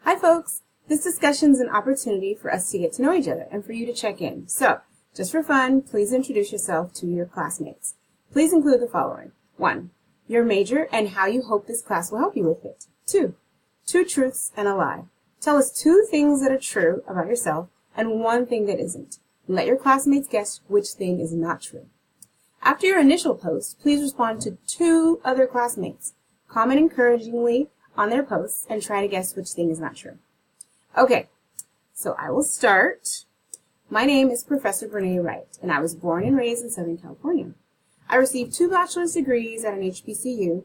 Hi folks! This discussion is an opportunity for us to get to know each other and for you to check in. So, just for fun, please introduce yourself to your classmates. Please include the following. 1. Your major and how you hope this class will help you with it. 2. 2 truths and a lie. Tell us 2 things that are true about yourself and 1 thing that isn't. Let your classmates guess which thing is not true. After your initial post, please respond to 2 other classmates. Comment encouragingly on their posts and try to guess which thing is not true. Okay, so I will start. My name is Professor Brene Wright, and I was born and raised in Southern California. I received 2 bachelor's degrees at an HBCU,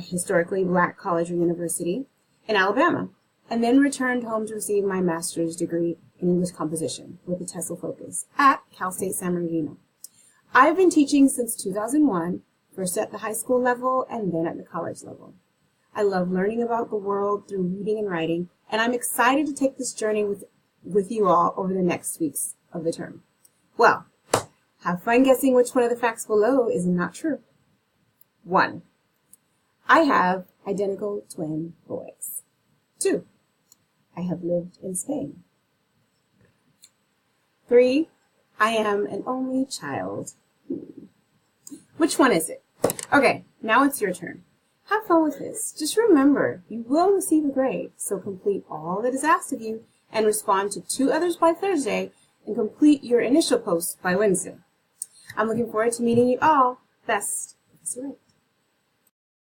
historically black college or university, in Alabama, and then returned home to receive my master's degree in English composition with a TESOL focus at Cal State San Bernardino. I've been teaching since 2001, first at the high school level and then at the college level. I love learning about the world through reading and writing, and I'm excited to take this journey with you all over the next weeks of the term. Well, have fun guessing which one of the facts below is not true. 1. I have identical twin boys. 2. I have lived in Spain. 3. I am an only child. Which one is it? Okay, now it's your turn. Have fun with this. Just remember, you will receive a grade, so complete all that is asked of you and respond to 2 others by Thursday and complete your initial post by Wednesday. I'm looking forward to meeting you all. Best, Professor Wright.